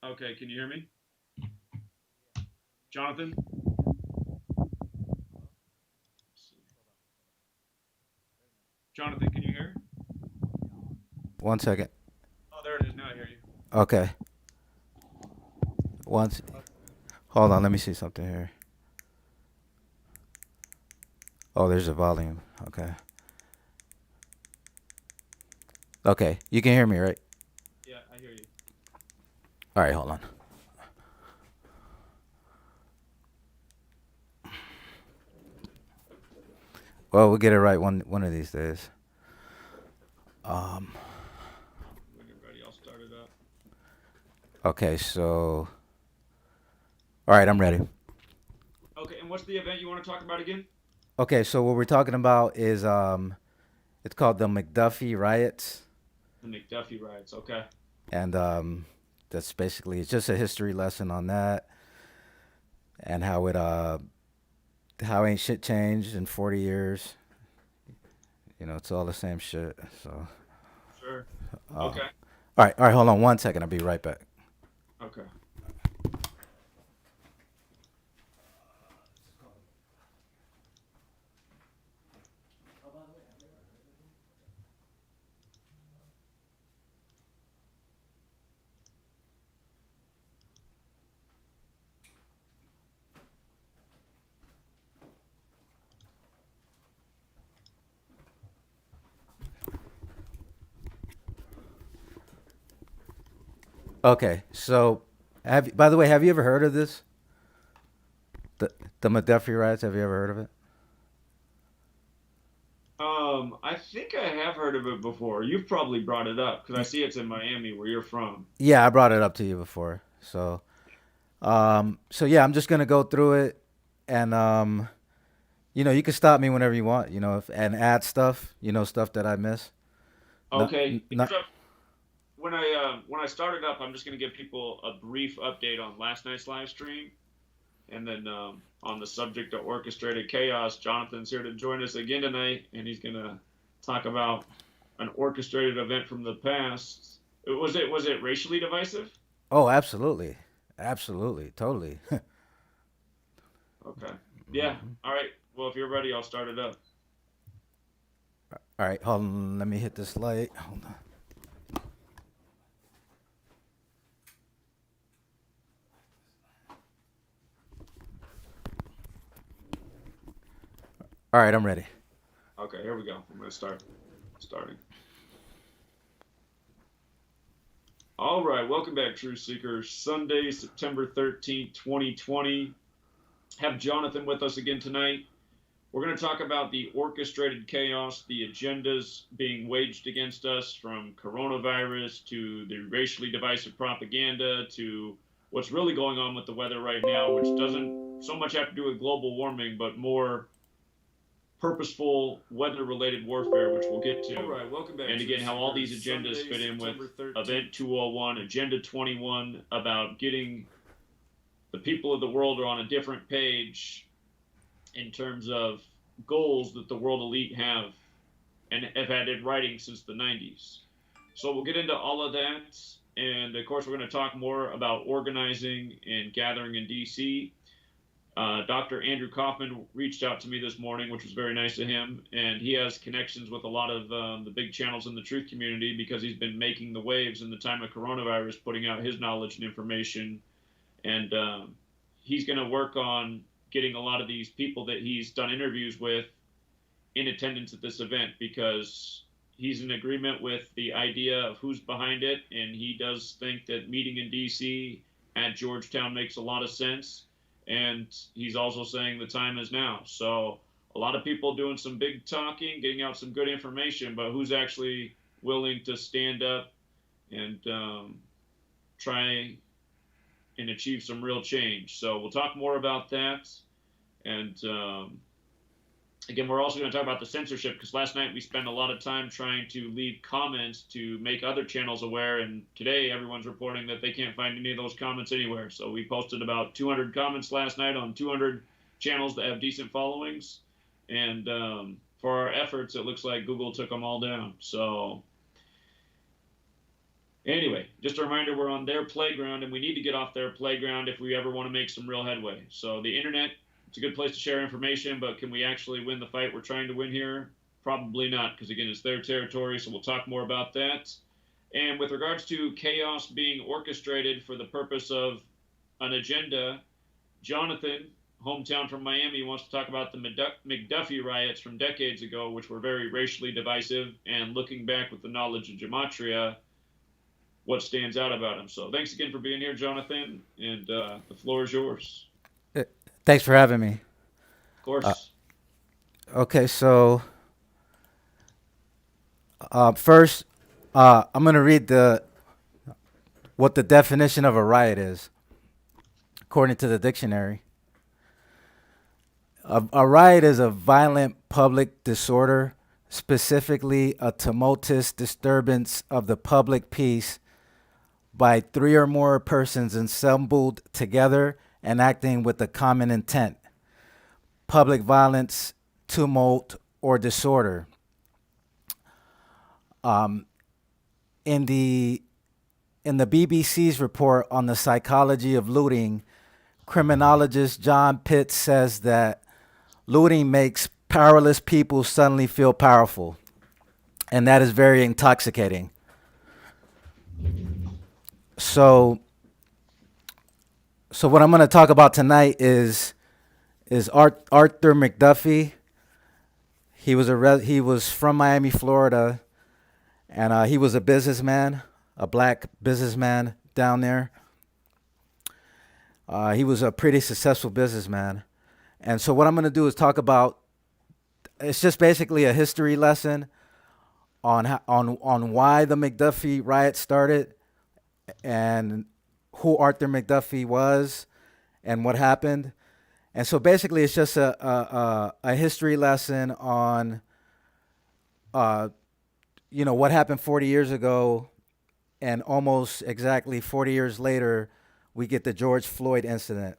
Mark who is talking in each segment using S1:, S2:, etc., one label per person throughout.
S1: Okay, can you hear me? Jonathan? Jonathan, can you hear?
S2: 1 second.
S1: Oh, there it is. Now I hear you.
S2: Okay. Once. Hold on. Let me see something here. Oh, there's a volume. Okay. Okay. You can hear me, right?
S1: Yeah, I hear you.
S2: All right. Hold on. Well, we'll get it right one of these days. Um.
S1: When you're ready, I'll start it up.
S2: Okay. So. All right. I'm ready.
S1: Okay, and what's the event you want to talk about again?
S2: Okay. So what we're talking about is it's called the McDuffie riots,
S1: The McDuffie riots. Okay.
S2: and that's basically it's just a history lesson on that and how ain't shit changed in 40 years. It's all the same shit. So.
S1: Sure.
S2: Uh,
S1: Okay.
S2: all right. All right. Hold on 1 second. I'll be right back.
S1: Okay.
S2: Okay, so by the way, have you ever heard of this? The the McDuffie riots. Have you ever heard of it?
S1: I think I have heard of it before. You've probably brought it up because I see it's in Miami where you're from.
S2: Yeah, I brought it up to you before. So yeah, I'm just gonna go through it, and you can stop me whenever you want. And add stuff. Stuff that I miss. Not,
S1: Okay.
S2: not.
S1: When I started up, I'm just going to give people a brief update on last night's live stream, and then on the subject of orchestrated chaos, Jonathan's here to join us again tonight, and he's going to talk about an orchestrated event from the past. Was it racially divisive?
S2: Oh, absolutely, absolutely, totally.
S1: Okay. Yeah. All right. Well, if you're ready, I'll start it up.
S2: All right, hold on. Let me hit this light. Hold on. All right, I'm ready.
S1: Okay. Here we go. I'm going to start. Starting. All right. Welcome back, Truth Seekers. Sunday, September 13th, 2020. Have Jonathan with us again tonight. We're going to talk about the orchestrated chaos, the agendas being waged against us, from coronavirus to the racially divisive propaganda to what's really going on with the weather right now, which doesn't so much have to do with global warming, but more purposeful weather related warfare, which we'll get to. All right, welcome back, And Truth again, how all Seekers. these agendas Sunday, fit in with September 13th. Event 201, Agenda 21, about getting the people of the world are on a different page in terms of goals that the world elite have and have had in writing since the 90s. So we'll get into all of that. And of course, we're going to talk more about organizing and gathering in DC. Dr. Andrew Kaufman reached out to me this morning, which was very nice of him. And he has connections with a lot of the big channels in the truth community because he's been making the waves in the time of coronavirus, putting out his knowledge and information. And he's going to work on getting a lot of these people that he's done interviews with in attendance at this event because he's in agreement with the idea of who's behind it, and he does think that meeting in DC at Georgetown makes a lot of sense. And he's also saying the time is now. So a lot of people doing some big talking, getting out some good information, but who's actually willing to stand up and try and achieve some real change? So we'll talk more about that. And again, we're also going to talk about the censorship because last night we spent a lot of time trying to leave comments to make other channels aware. And today everyone's reporting that they can't find any of those comments anywhere. So we posted about 200 comments last night on 200 channels that have decent followings. And for our efforts, it looks like Google took them all down. So Anyway, just a reminder, we're on their playground, and we need to get off their playground if we ever want to make some real headway. So the internet, it's a good place to share information, but can we actually win the fight we're trying to win here? Probably not, because again, it's their territory. So we'll talk more about that. And with regards to chaos being orchestrated for the purpose of an agenda, Jonathan, hometown from Miami, wants to talk about the McDuffie riots from decades ago, which were very racially divisive. And looking back with the knowledge of gematria, what stands out about him. So thanks again for being here, Jonathan, and the floor is yours.
S2: Uh, Thanks for having me.
S1: Of
S2: Uh,
S1: course.
S2: okay, so first, I'm gonna read the what the definition of a riot is, according to the dictionary. A riot is a violent public disorder, specifically a tumultuous disturbance of the public peace by three or more persons assembled together and acting with a common intent. Public violence, tumult, or disorder. Um, in the in the BBC's report on the psychology of looting, criminologist John Pitts says that looting makes powerless people suddenly feel powerful, and that is very intoxicating. So, so what I'm going to talk about tonight is Arthur McDuffie. He was from Miami, Florida, and he was a businessman, a black businessman down there. He was a pretty successful businessman, and so what I'm going to do is talk about. It's just basically a history lesson on on why the McDuffie riot started and who Arthur McDuffie was and what happened. And so basically, it's just a history lesson on uh, what happened 40 years ago, and almost exactly 40 years later, we get the George Floyd incident.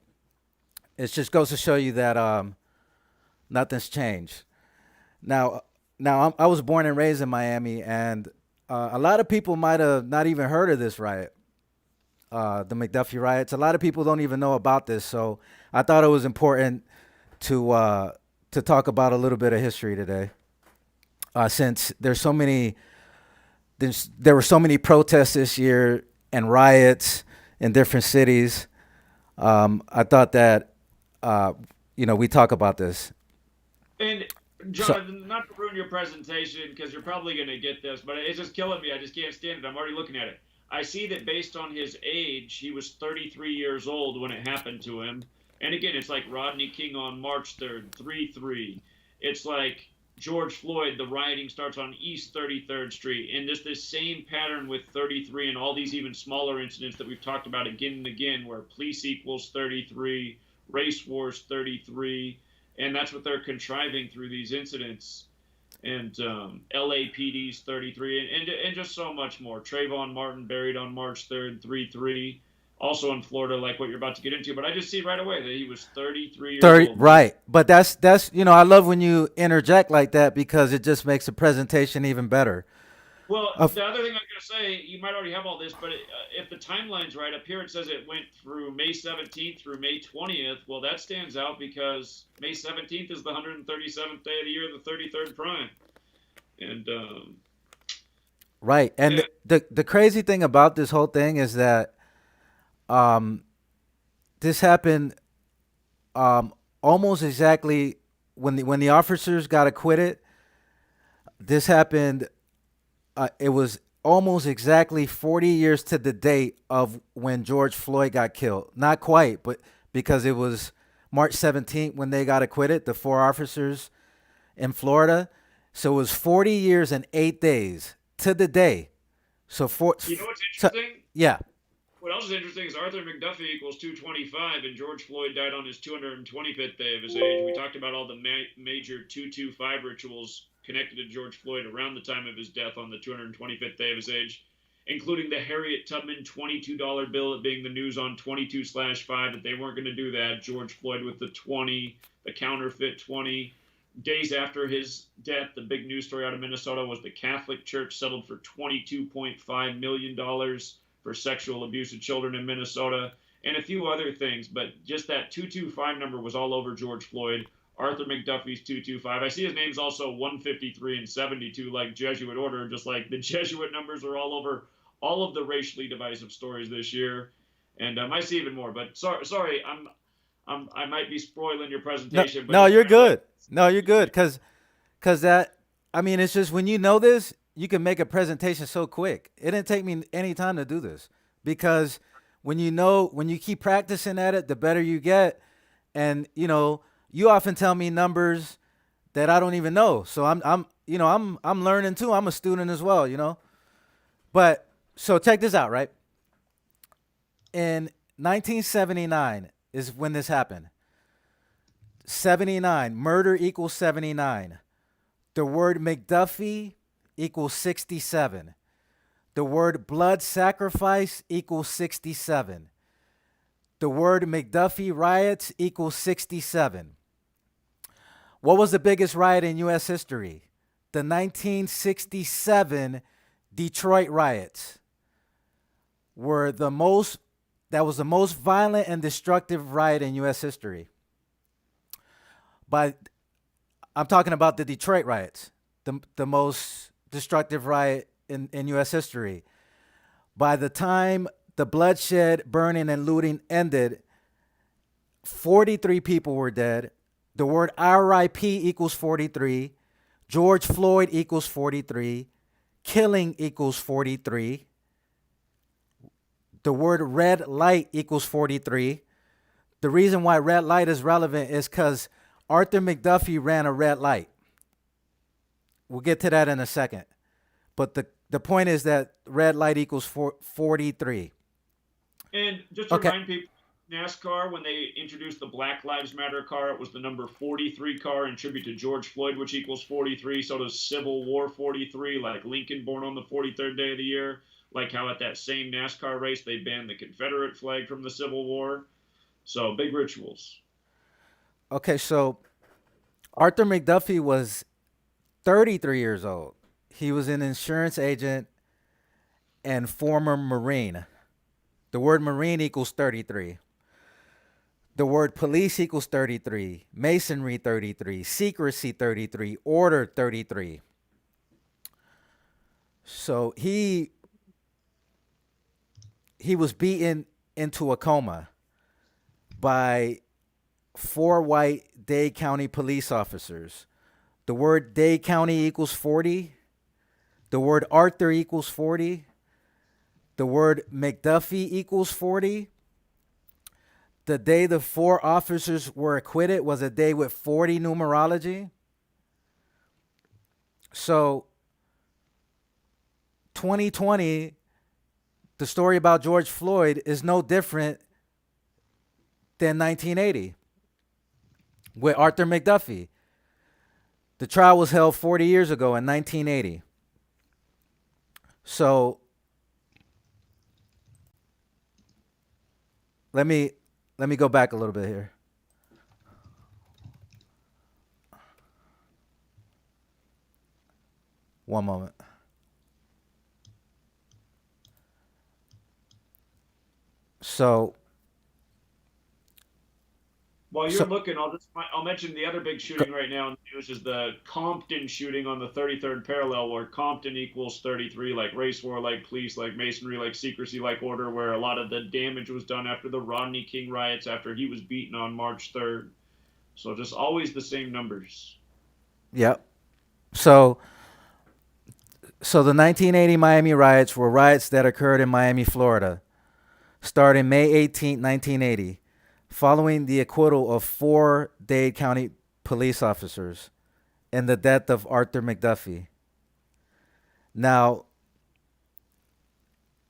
S2: It just goes to show you that nothing's changed. Now, I was born and raised in Miami, and a lot of people might have not even heard of this riot, the McDuffie riots. A lot of people don't even know about this, so I thought it was important to talk about a little bit of history today, since there were so many protests this year and riots in different cities. I thought that we talk about this.
S1: And
S2: So
S1: Jonathan, not to ruin your presentation because you're probably going to get this, but it's just killing me. I just can't stand it. I'm already looking at it. I see that based on his age, he was 33 years old when it happened to him. And again, it's like Rodney King on March 3rd, 3-3. It's like George Floyd, the rioting starts on East 33rd Street. And just this same pattern with 33 and all these even smaller incidents that we've talked about again and again, where police equals 33, race wars 33, and that's what they're contriving through these incidents. And LAPD's 33, and just so much more. Trayvon Martin buried on March 3rd, 3-3. Also in Florida, like what you're about to get into. But I just see right away that he was 33 years
S2: 30,
S1: old, folks.
S2: right? But that's I love when you interject like that because it just makes the presentation even better.
S1: Well,
S2: Of
S1: the other thing I was going to say, you might already have all this, but if the timeline's right, up here it says it went through May 17th through May 20th. Well, that stands out because May 17th is the 137th day of the year, the 33rd prime. And
S2: right, and
S1: yeah,
S2: the crazy thing about this whole thing is that um, this happened almost exactly when the officers got acquitted. This happened. It was almost exactly 40 years to the date of when George Floyd got killed. Not quite, but because it was March 17th when they got acquitted, the four officers in Florida. So it was 40 years and 8 days to the day. So
S1: you know what's
S2: so,
S1: interesting?
S2: yeah,
S1: What else is interesting is Arthur McDuffie equals 225, and George Floyd died on his 225th day of his age. We talked about all the major 225 rituals connected to George Floyd around the time of his death on the 225th day of his age, including the Harriet Tubman $22 bill, it being the news on 22/5 that they weren't going to do that. George Floyd with the 20, the counterfeit 20. days after his death, the big news story out of Minnesota was the Catholic Church settled for $22.5 million for sexual abuse of children in Minnesota, and a few other things. But just that 225 number was all over George Floyd. Arthur McDuffie's 225. I see his name's also 153 and 72, like Jesuit order, just like the Jesuit numbers are all over all of the racially divisive stories this year. And I see even more. But sorry, I might be spoiling your
S2: No,
S1: presentation, but
S2: no,
S1: just
S2: you're
S1: kind of like
S2: good. No, you're good. Cause that, I mean, it's just when you know this, you can make a presentation so quick. It didn't take me any time to do this because when you keep practicing at it, the better you get. And you often tell me numbers that I don't even know. So I'm learning too. I'm a student as well. But so check this out, right? In 1979 is when this happened. 79, murder equals 79. The word McDuffie equals 67. The word blood sacrifice equals 67. The word McDuffie riots equals 67. What was the biggest riot in U.S. history? The 1967 Detroit riots were that was the most violent and destructive riot in U.S. history. By I'm talking about the Detroit riots, the most destructive riot in U.S. history. By the time the bloodshed, burning, and looting ended, 43 people were dead. The word RIP equals 43. George Floyd equals 43. Killing equals 43. The word red light equals 43. The reason why red light is relevant is because Arthur McDuffie ran a red light. We'll get to that in a second. But the point is that red light equals 43.
S1: And just to
S2: Okay.
S1: remind people, NASCAR, when they introduced the Black Lives Matter car, it was the number 43 car in tribute to George Floyd, which equals 43. So does Civil War 43, like Lincoln born on the 43rd day of the year. Like how at that same NASCAR race, they banned the Confederate flag from the Civil War. So big rituals.
S2: Okay, so Arthur McDuffie was 33 years old. He was an insurance agent and former Marine. The word Marine equals 33. The word police equals 33. Masonry 33. Secrecy 33. Order 33. So he was beaten into a coma by 4 white Dade County police officers. The word Dade County equals 40. The word Arthur equals 40. The word McDuffie equals 40. The day the 4 officers were acquitted was a day with 40 numerology. So 2020, the story about George Floyd is no different than 1980 with Arthur McDuffie. The trial was held 40 years ago in 1980. So let me go back a little bit here. One moment. So
S1: While you're
S2: so
S1: looking, I'll mention the other big shooting right now in the news is the Compton shooting on the 33rd parallel, where Compton equals 33, like race war, like police, like masonry, like secrecy, like order, where a lot of the damage was done after the Rodney King riots, after he was beaten on March 3rd. So just always the same numbers.
S2: yep. So the 1980 Miami riots were riots that occurred in Miami, Florida, starting May 18, 1980, following the acquittal of 4 Dade County police officers and the death of Arthur McDuffie. Now,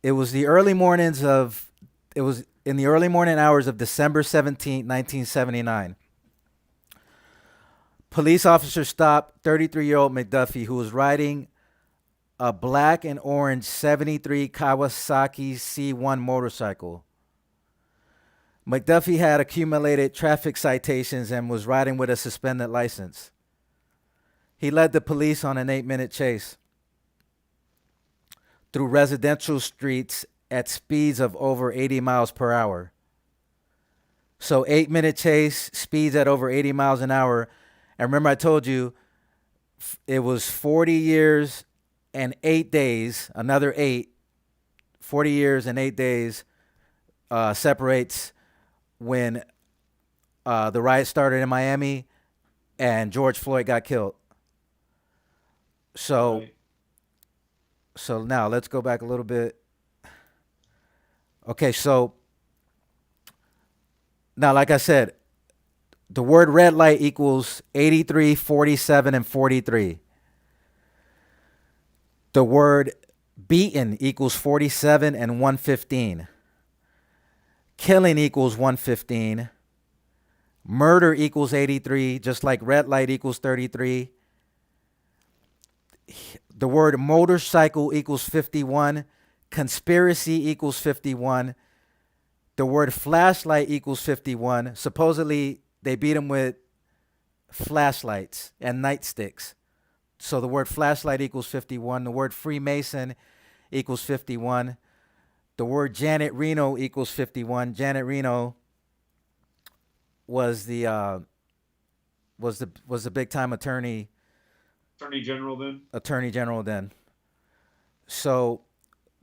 S2: it was in the early morning hours of December 17, 1979. Police officers stopped 33-year-old McDuffie, who was riding a black and orange 73 Kawasaki C1 motorcycle. McDuffie had accumulated traffic citations and was riding with a suspended license. He led the police on an 8-minute chase through residential streets at speeds of over 80 miles per hour. So 8-minute chase, speeds at over 80 miles an hour. And remember, I told you it was 40 years and 8 days, another 40 years and 8 days separates when the riot started in Miami and George Floyd got killed. So,
S1: Right.
S2: so now let's go back a little bit. Okay, so now, like I said, the word red light equals 83, 47, and 43. The word beaten equals 47 and 115. Killing equals 115. Murder equals 83, just like red light equals 33. The word motorcycle equals 51. Conspiracy equals 51. The word flashlight equals 51. Supposedly, they beat him with flashlights and nightsticks. So the word flashlight equals 51. The word Freemason equals 51. The word Janet Reno equals 51. Janet Reno was the big time
S1: Attorney General then?
S2: attorney general then. So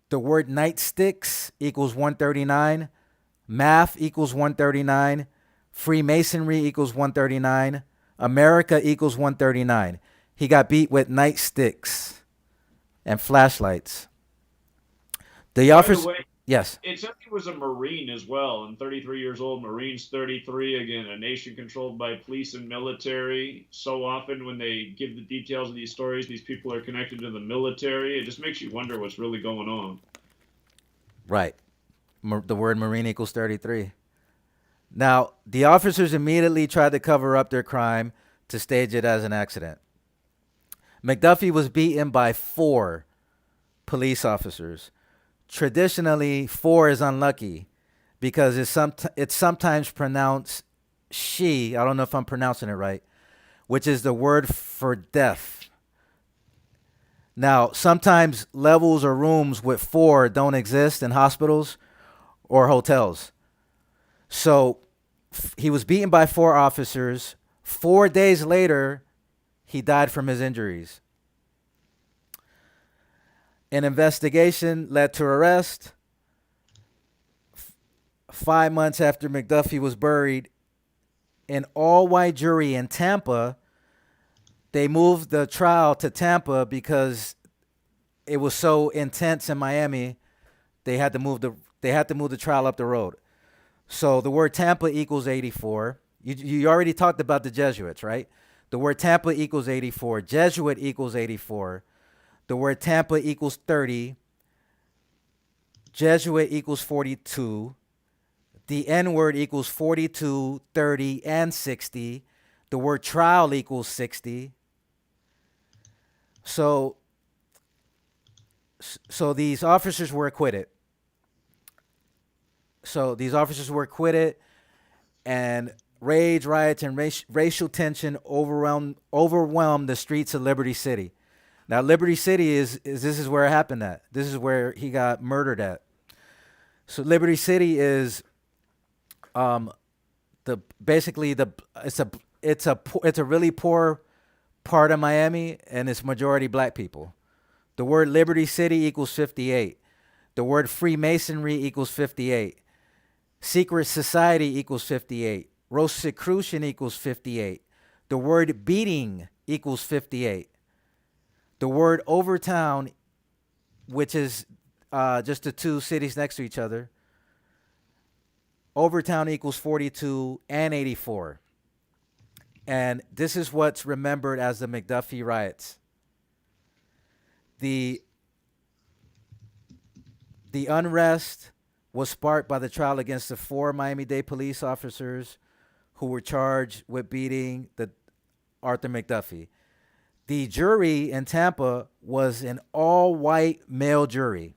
S2: the word nightsticks equals 139. Math equals 139. Freemasonry equals 139. America equals 139. He got beat with nightsticks and flashlights. The
S1: By the
S2: officer,
S1: way,
S2: yes,
S1: it said he was a Marine as well, and 33 years old. Marines 33, again, a nation controlled by police and military. So often when they give the details of these stories, these people are connected to the military. It just makes you wonder what's really going on.
S2: right. The word Marine equals 33. Now, the officers immediately tried to cover up their crime to stage it as an accident. McDuffie was beaten by 4 police officers. Traditionally, 4 is unlucky because it's sometimes pronounced she. I don't know if I'm pronouncing it right, which is the word for death. Now, sometimes levels or rooms with 4 don't exist in hospitals or hotels. So he was beaten by 4 officers. 4 days later, he died from his injuries. An investigation led to arrest. 5 months after McDuffie was buried, an all-white jury in Tampa, they moved the trial to Tampa because it was so intense in Miami. They had to move the trial up the road. So the word Tampa equals 84. You already talked about the Jesuits, right? The word Tampa equals 84. Jesuit equals 84. The word Tampa equals 30. Jesuit equals 42. The N word equals 42, 30, and 60. The word trial equals 60. So so these officers were acquitted. So these officers were acquitted, and rage, riots, and racial tension overwhelmed the streets of Liberty City. Now, Liberty City is this is where it happened at. This is where he got murdered at. So Liberty City is the basically the it's a really poor part of Miami, and it's majority black people. The word Liberty City equals 58. The word Freemasonry equals 58. Secret society equals 58. Rosicrucian equals 58. The word beating equals 58. The word Overtown, which is just the 2 cities next to each other, Overtown equals 42 and 84. And this is what's remembered as the McDuffie riots. The the unrest was sparked by the trial against the 4 Miami-Dade police officers who were charged with beating the Arthur McDuffie. The jury in Tampa was an all-white male jury,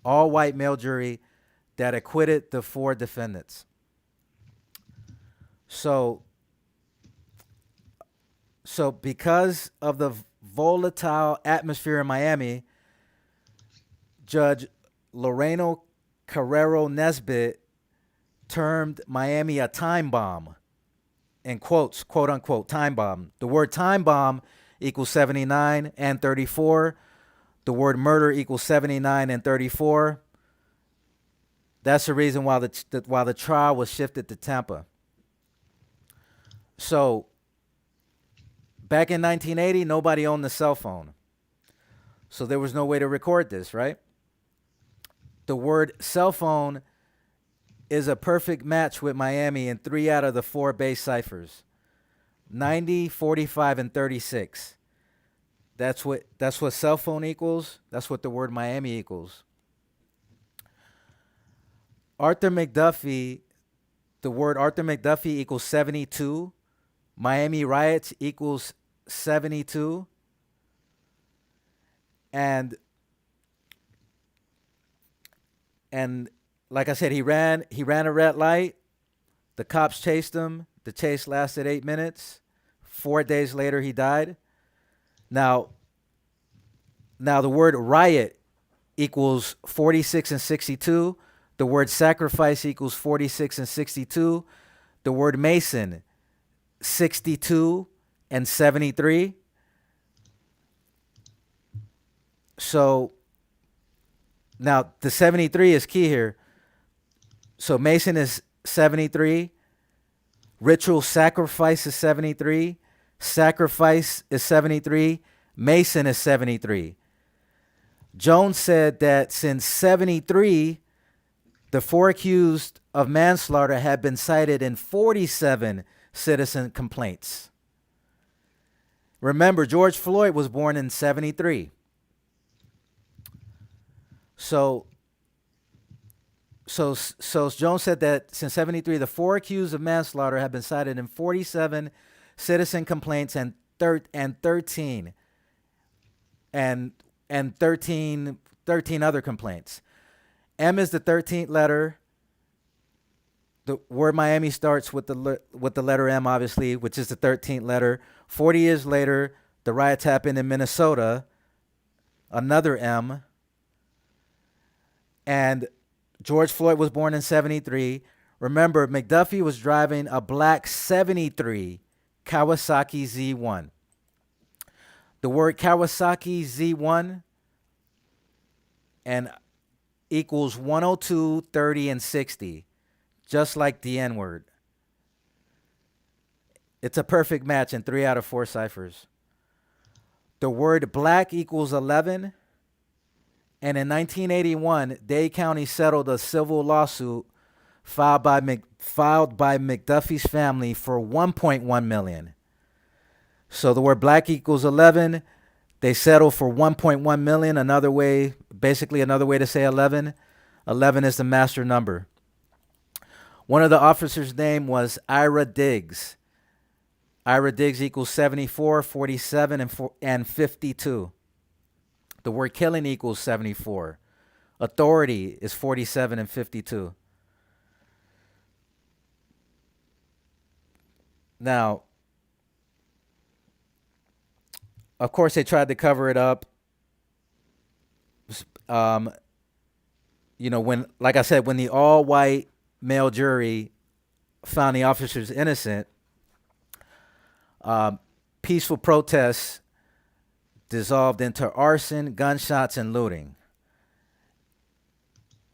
S2: that acquitted the 4 defendants. So, So because of the volatile atmosphere in Miami, Judge Loreno Carrero Nesbitt termed Miami a time bomb, in quotes, quote unquote, time bomb. The word time bomb equals 79 and 34. The word murder equals 79 and 34. That's the reason why the trial was shifted to Tampa. So back in 1980, nobody owned the cell phone. So there was no way to record this, right? The word cell phone is a perfect match with Miami in 3 out of the 4 base ciphers. 90, 45, and 36. That's what cell phone equals. That's what the word Miami equals. Arthur McDuffie, the word Arthur McDuffie equals 72. Miami riots equals 72. And and like I said, he ran a red light. The cops chased him. The chase lasted 8 minutes. 4 days later, he died. Now, the word riot equals 46 and 62. The word sacrifice equals 46 and 62. The word Mason, 62 and 73. So now the 73 is key here. So Mason is 73. Ritual sacrifice is 73. Sacrifice is 73. Mason is 73. Jones said that since 73, the 4 accused of manslaughter had been cited in 47 citizen complaints. Remember, George Floyd was born in 73. So Jones said that since 73, the 4 accused of manslaughter have been cited in 47 citizen complaints and 13 other complaints. M is the 13th letter. The word Miami starts with the letter M, obviously, which is the 13th letter. 40 years later, the riots happened in Minnesota. Another M. And George Floyd was born in 73. Remember, McDuffie was driving a black 73 Kawasaki Z1. The word Kawasaki Z1 and equals 102, 30, and 60, just like the N word. It's a perfect match in 3 out of 4 ciphers. The word black equals 11. And in 1981, Dade County settled a civil lawsuit filed by McDuffie's family for $1.1 million. So the word black equals 11. They settled for $1.1 million. Basically another way to say 11. 11 is the master number. One of the officers' name was Ira Diggs. Ira Diggs equals 74, 47, and 52. The word killing equals 74. Authority is 47 and 52. Now, of course, they tried to cover it up. Like I said, when the all-white male jury found the officers innocent, peaceful protests dissolved into arson, gunshots, and looting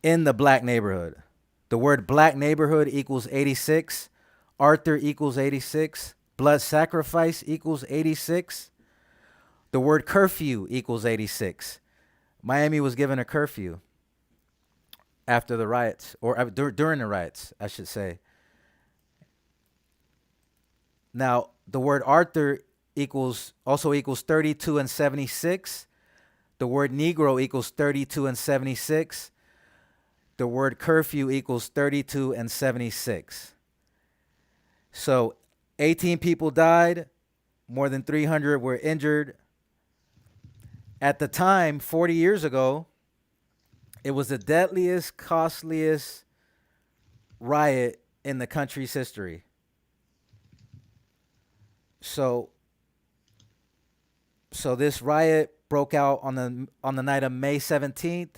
S2: in the black neighborhood. The word black neighborhood equals 86. Arthur equals 86. Blood sacrifice equals 86. The word curfew equals 86. Miami was given a curfew after the riots, or during the riots, I should say. Now, the word Arthur also equals 32 and 76. The word Negro equals 32 and 76. The word curfew equals 32 and 76. So 18 people died, more than 300 were injured. At the time, 40 years ago, it was the deadliest, costliest riot in the country's history. So So this riot broke out on the night of May 17th,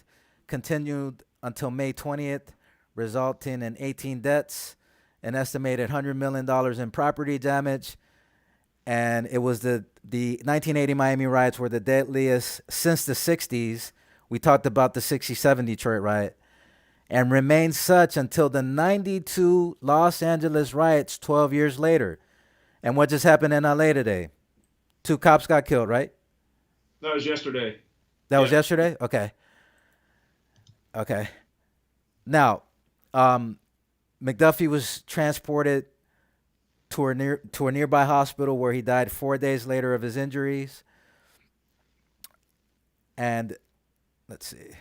S2: continued until May 20th, resulting in 18 deaths, an estimated $100 million in property damage, and it was the 1980 Miami riots were the deadliest since the 60s. We talked about the 67 Detroit riot, and remained such until the 92 Los Angeles riots 12 years later. And what just happened in LA today? Two cops got killed, right?
S1: That was yesterday.
S2: That was
S1: Yeah.
S2: yesterday? Okay. Okay. Now, um, McDuffie was transported to a nearby hospital where he died 4 days later of his injuries. And let's see.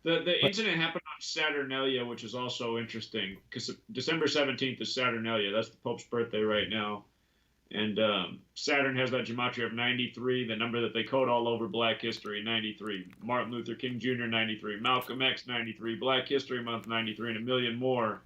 S1: The incident happened on Saturnalia, which is also interesting because December 17th is Saturnalia. That's the Pope's birthday right now. And Saturn has that gematria of 93, the number that they code all over Black History, 93. Martin Luther King Jr., 93. Malcolm X, 93. Black History Month, 93, and a million more.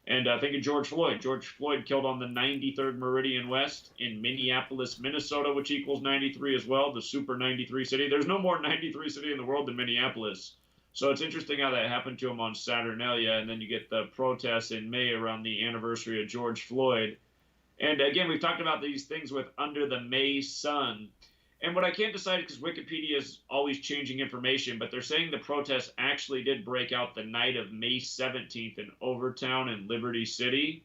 S1: And think of George Floyd. George Floyd killed on the 93rd Meridian West in Minneapolis, Minnesota, which equals 93 as well, the super 93 city. There's no more 93 city in the world than Minneapolis. So it's interesting how that happened to him on Saturnalia. And then you get the protests in May around the anniversary of George Floyd. And again, we've talked about these things with under the May sun. And what I can't decide, because Wikipedia is always changing information, but they're saying the protests actually did break out the night of May 17th in Overtown and Liberty City.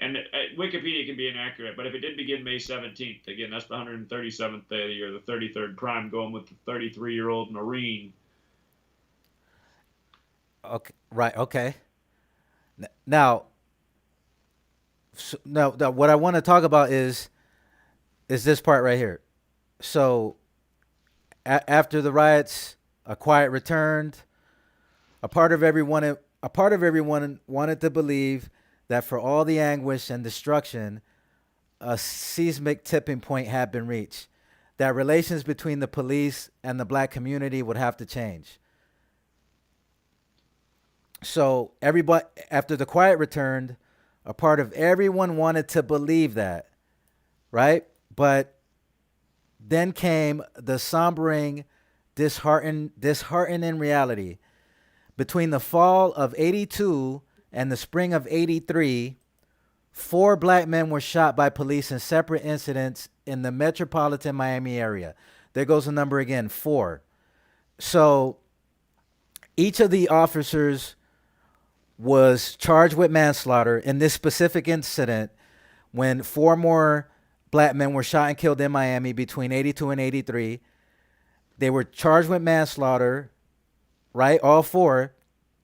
S1: And Wikipedia can be inaccurate, but if it did begin May 17th, again, that's the 137th day of the year, the 33rd prime, going with the 33-year-old Marine.
S2: Okay, right. Okay. Now, now, what I want to talk about is this part right here. So, after the riots, a quiet returned. A part of everyone wanted to believe that for all the anguish and destruction, a seismic tipping point had been reached. That relations between the police and the black community would have to change. So everybody, after the quiet returned, a part of everyone wanted to believe that, right? But then came the sombering, disheartening reality. Between the fall of 82 and the spring of 83, four black men were shot by police in separate incidents in the metropolitan Miami area. There goes the number again, four. So each of the officers was charged with manslaughter in this specific incident when four more black men were shot and killed in Miami between 82 and 83. They were charged with manslaughter, right? All four.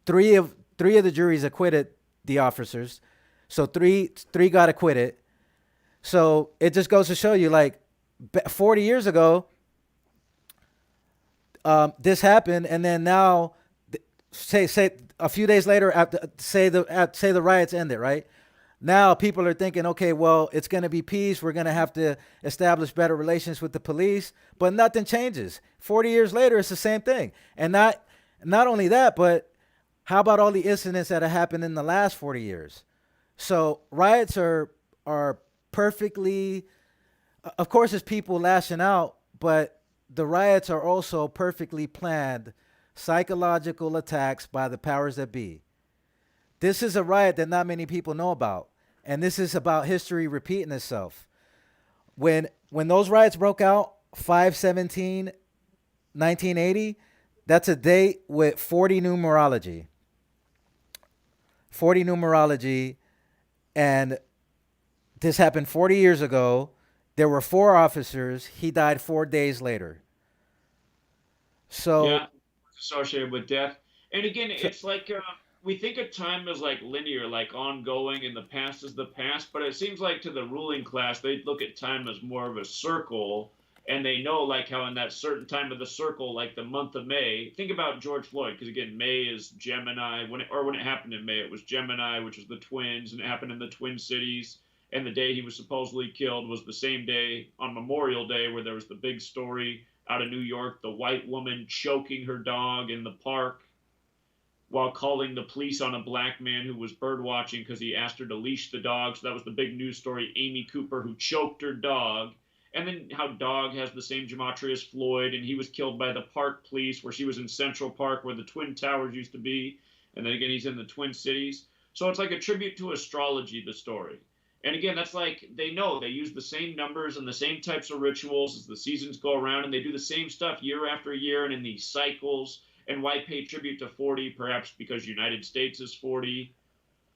S2: Three of the juries acquitted the officers. So three got acquitted. So it just goes to show you, like, 40 years ago, this happened, and then now, say a few days later, after say the riots ended, right? Now people are thinking, okay, well, it's going to be peace. We're going to have to establish better relations with the police, but nothing changes. 40 years later, it's the same thing. And not only that, but how about all the incidents that have happened in the last 40 years? So riots are perfectly, of course, it's people lashing out, but the riots are also perfectly planned psychological attacks by the powers that be. This is a riot that not many people know about, and this is about history repeating itself. When those riots broke out, 5/17/1980, that's a date with 40 numerology. 40 numerology, and this happened 40 years ago. There were four officers. He died 4 days later. So,
S1: Yeah, associated with death. And again,
S2: so
S1: it's like we think of time as like linear, like ongoing, and the past is the past. But it seems like to the ruling class, they look at time as more of a circle, and they know like how in that certain time of the circle, like the month of May. Think about George Floyd, because again, May is Gemini. When it happened in May, it was Gemini, which is the twins, and it happened in the Twin Cities. And the day he was supposedly killed was the same day on Memorial Day, where there was the big story out of New York, the white woman choking her dog in the park while calling the police on a black man who was bird watching because he asked her to leash the dog. So that was the big news story. Amy Cooper, who choked her dog. And then how Dog has the same gematria as Floyd, and he was killed by the Park Police, where she was in Central Park, where the Twin Towers used to be. And then again, he's in the Twin Cities. So it's like a tribute to astrology, the story. And again, that's like they know they use the same numbers and the same types of rituals as the seasons go around, and they do the same stuff year after year and in these cycles. And why pay tribute to 40? Perhaps because United States is 40.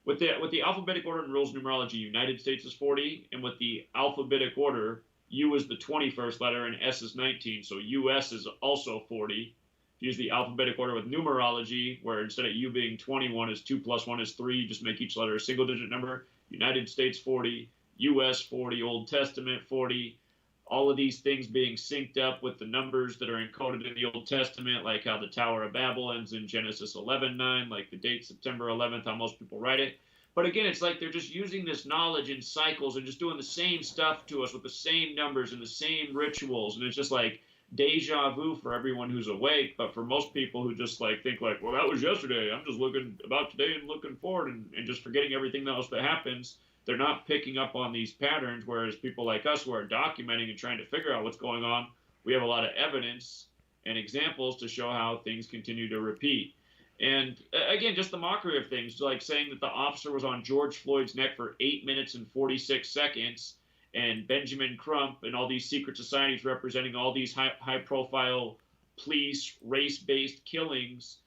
S1: With the alphabetic order and rules numerology, United States is 40, and with the alphabetic order, U is the 21st letter and S is 19, so US is also 40. If you use the alphabetic order with numerology, where instead of U being 21 is 2 plus 1 is 3, just make each letter a single digit number. United States 40, US 40, Old Testament 40, all of these things being synced up with the numbers that are encoded in the Old Testament, like how the Tower of Babel ends in Genesis 11:9, like the date September 11th, how most people write it. But again, it's like they're just using this knowledge in cycles and just doing the same stuff to us with the same numbers and the same rituals. And it's just like deja vu for everyone who's awake. But for most people who just like think like, well, that was yesterday. I'm just looking about today and looking forward and just forgetting everything else that happens. They're not picking up on these patterns. Whereas people like us who are documenting and trying to figure out what's going on, we have a lot of evidence and examples to show how things continue to repeat. And again, just the mockery of things, like saying that the officer was on George Floyd's neck for 8 minutes and 46 seconds, and Benjamin Crump and all these secret societies representing all these high profile police race based killings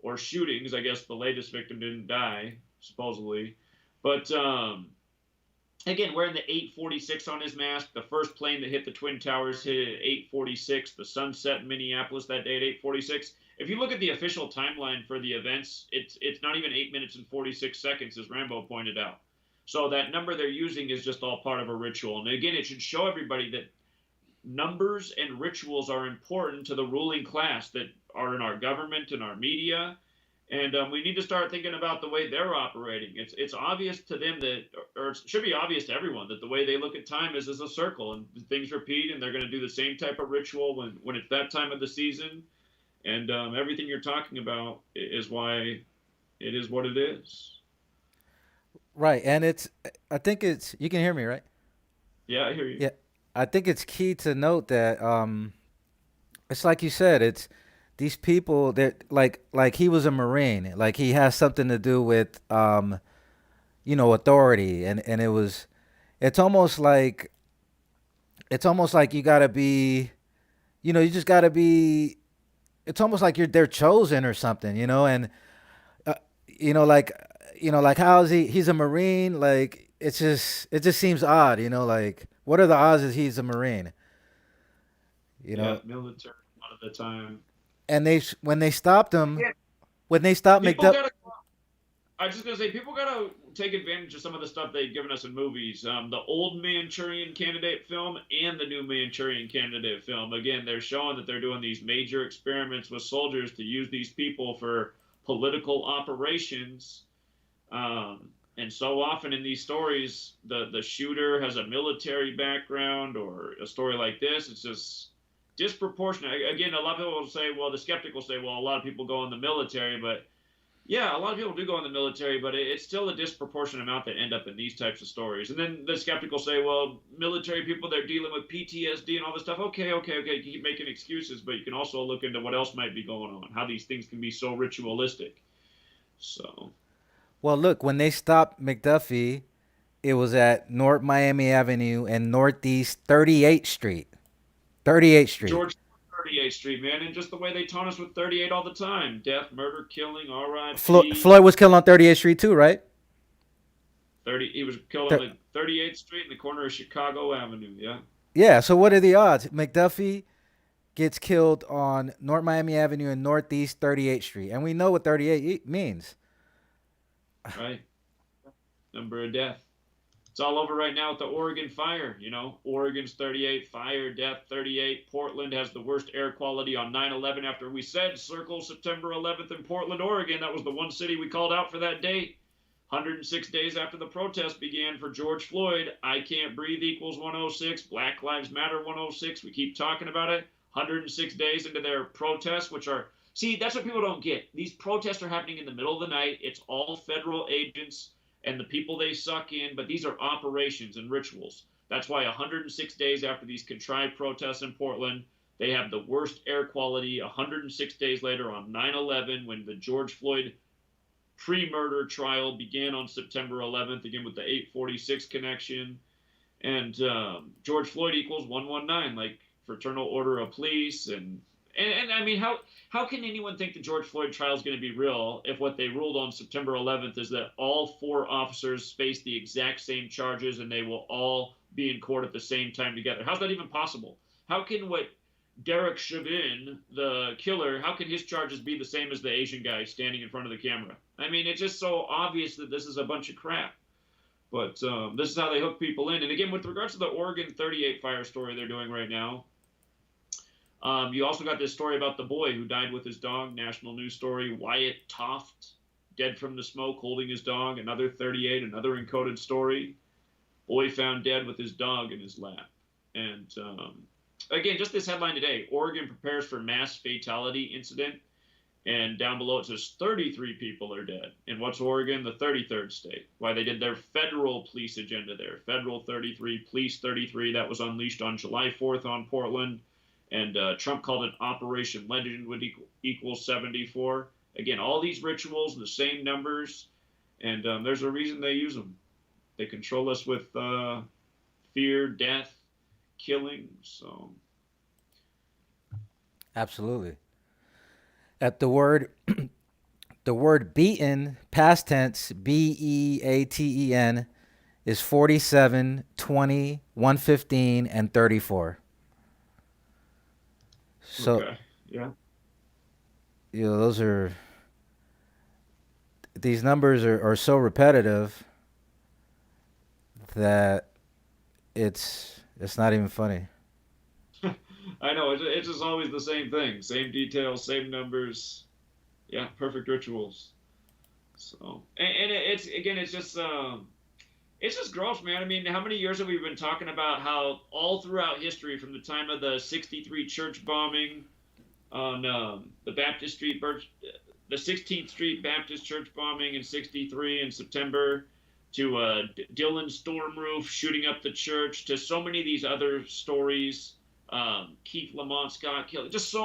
S1: or shootings. I guess the latest victim didn't die, supposedly. But again, wearing the 846 on his mask, the first plane that hit the Twin Towers hit at 846. The sunset in Minneapolis that day at 846. If you look at the official timeline for the events, it's not even 8 minutes and 46 seconds, as Rambo pointed out. So that number they're using is just all part of a ritual. And again, it should show everybody that numbers and rituals are important to the ruling class that are in our government and our media. And we need to start thinking about the way they're operating. It's obvious to them that, or it should be obvious to everyone, that the way they look at time is as a circle, and things repeat, and they're going to do the same type of ritual when it's that time of the season. And everything you're talking about is why it is what it is.
S2: Right, and I think it's, you can hear me, right?
S1: Yeah, I hear you.
S2: Yeah, I think it's key to note that it's like you said, it's these people that like he was a Marine, like he has something to do with authority, and it's almost like you gotta be, you just gotta be. It's almost like they're chosen or something, and uh, you know like like how is he's a Marine, like it just seems odd, like what are the odds that he's a Marine, you
S1: Yeah,
S2: know
S1: military a lot of the time.
S2: and when they stopped him,
S1: Yeah,
S2: when they stopped
S1: people
S2: McDuff.
S1: gotta. I was just gonna say, people gotta take advantage of some of the stuff they've given us in movies. The old Manchurian Candidate film and the new Manchurian Candidate film. Again, they're showing that they're doing these major experiments with soldiers to use these people for political operations. And so often in these stories, the shooter has a military background, or a story like this, it's just disproportionate. Again, a lot of people will say, well, the skeptic will say, well, a lot of people go in the military, but yeah, a lot of people do go in the military, but it's still a disproportionate amount that end up in these types of stories. And then the skeptic will say, well, military people, they're dealing with PTSD and all this stuff. Okay. You can keep making excuses, but you can also look into what else might be going on, how these things can be so ritualistic. So,
S2: Well, look, when they stopped McDuffie, it was at North Miami Avenue and Northeast 38th Street. 38th Street.
S1: George 38th Street, man, and just the way they taunt us with 38 all the time: death, murder, killing, RIP.
S2: Floyd was killed on 38th Street too, right?
S1: 30. He was killed on
S2: Th-
S1: the 38th Street in the corner of Chicago Avenue. Yeah.
S2: yeah. So what are the odds? McDuffie gets killed on North Miami Avenue and Northeast 38th Street, and we know what 38 means.
S1: Right. Number of death. It's all over right now with the Oregon fire. Oregon's 38, fire, death 38. Portland has the worst air quality on 9/11. After we said circle September 11th in Portland, Oregon, that was the one city we called out for that date. 106 days after the protest began for George Floyd, I Can't Breathe equals 106, Black Lives Matter 106. We keep talking about it. 106 days into their protests, which are, see, that's what people don't get. These protests are happening in the middle of the night. It's all federal agents and the people they suck in, but these are operations and rituals. That's why 106 days after these contrived protests in Portland, they have the worst air quality 106 days later on 9/11, when the George Floyd pre-murder trial began on September 11th, again with the 846 connection. And George Floyd equals 119, like fraternal order of police. And I mean, how can anyone think the George Floyd trial is going to be real if what they ruled on September 11th is that all four officers face the exact same charges and they will all be in court at the same time together? How's that even possible? How can what Derek Chauvin, the killer, how can his charges be the same as the Asian guy standing in front of the camera? I mean, it's just so obvious that this is a bunch of crap. But this is how they hook people in. And again, with regards to the Oregon 38 fire story they're doing right now, you also got this story about the boy who died with his dog, national news story. Wyatt Toft, dead from the smoke, holding his dog. Another 38, another encoded story. Boy found dead with his dog in his lap. And again, just this headline today: Oregon prepares for mass fatality incident. And down below it says 33 people are dead. And what's Oregon? The 33rd state. Why they did their federal police agenda there. Federal 33, police 33. That was unleashed on July 4th on Portland. And Trump called it Operation Legend would equal 74. Again, all these rituals, the same numbers. And there's a reason they use them. They control us with fear, death, killing. So.
S2: Absolutely. At the word beaten, past tense, Beaten, is 47, 20, 115, and 34. So,
S1: Okay. Yeah.
S2: those are, these numbers are so repetitive that it's not even funny.
S1: I know it's just always the same thing, same details, same numbers. Yeah, perfect rituals. So, and it's again, it's just gross, man. I mean, how many years have we been talking about how all throughout history, from the time of the '63 church bombing on the Baptist Street, the 16th Street Baptist Church bombing in '63 in September, to Dylan Stormroof shooting up the church, to so many of these other stories, Keith Lamont Scott killed, just so